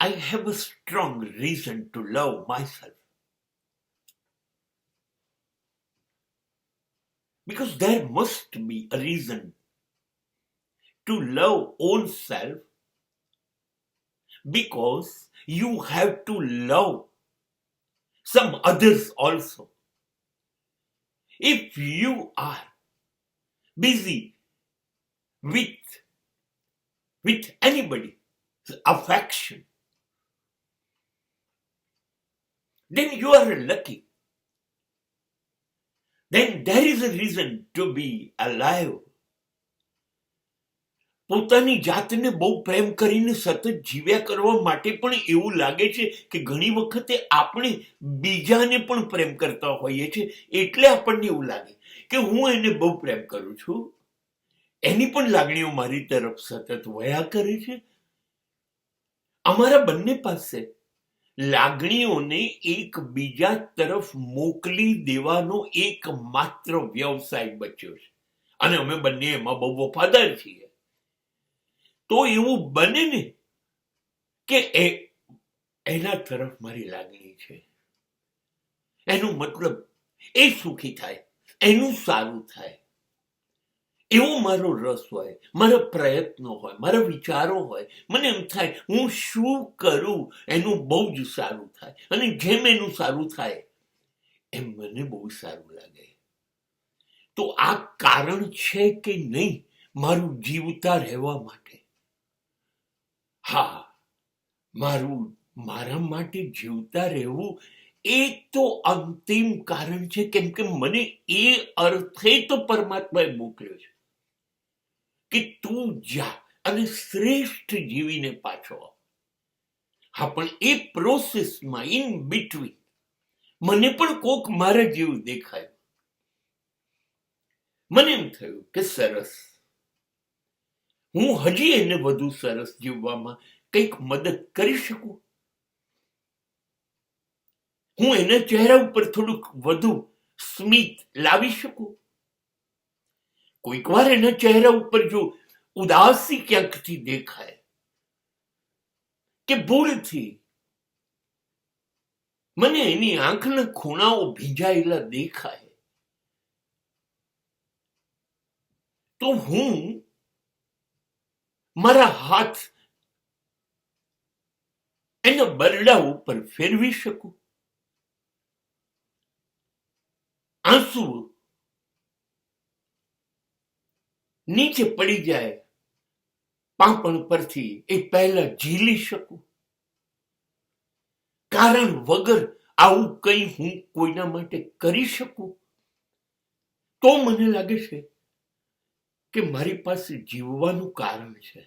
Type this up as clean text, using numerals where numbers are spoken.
I have a strong reason to love myself. Because there must be a reason to love own self, because you have to love some others also. If you are busy with anybody's affection, then you are lucky. Then there is a reason to be alive. પોતાની જાતને બહુ પ્રેમ કરીને સતત જીવ્યા કરવા માટે પણ એવું લાગે છે કે ઘણી વખતે આપણે બીજાને પણ પ્રેમ કરતા હોઈએ છીએ, એટલે આપણને એવું લાગે કે હું એને બહુ પ્રેમ કરું છું, એની પણ લાગણીઓ મારી તરફ સતત વયા કરે છે. અમારા બંને પાસે લાગણીઓને એકબીજા તરફ મોકલી દેવાનો એકમાત્ર વ્યવસાય બચ્યો છે, અને અમે બંને એમાં બહુ વફાદાર છીએ. તો એવું બને ને કે એના તરફ મારી લાગણી છે, એનો મતલબ એ સુખી થાય, એનું સારું થાય, એવો મારો રસ હોય, મારા પ્રયત્નો હોય, મારા વિચારો હોય. મને એમ થાય હું શું કરું એનું બહુ જ સારું થાય, અને જેમ એનું સારું થાય એમ મને બહુ સારું લાગે. તો આ કારણ છે કે નહીં મારું જીવતા રહેવા માટે? હા, મારા માટે જીવતા રહેવું એ તો અંતિમ કારણ છે, કેમ કે મને એ અર્થે તો પરમાત્માએ મોકલ્યો છે કે તું જા અને શ્રેષ્ઠ જીવીને પાછો આવ. હા, પણ એ પ્રોસેસમાં ઇન બિટવીન મને પણ કોક મારા જેવું દેખાયું. મને એમ થયું કે સરસ, હું હજી એને વધુ સરસ જીવવામાં કંઈક મદદ કરી શકું. હું એના ચહેરા ઉપર થોડુંક વધુ સ્મિત લાવી શકું. કોઈક વાર એના ચહેરા ઉપર જો ઉદાસી ક્યાંકથી દેખાય કે ભૂલથી મને એની આંખના ખૂણાઓ ભીંજાયેલા દેખાય, તો હું મારા હાથ એના બરડા ઉપર ફેરવી શકું. આંસુ નીચે પડી જાય પાંપણ પરથી એ પહેલા ઝીલી શકું. કારણ વગર આવું કંઈ હું કોઈના માટે કરી શકું તો મને લાગે છે કે મારી પાસે જીવવાનું કારણ છે.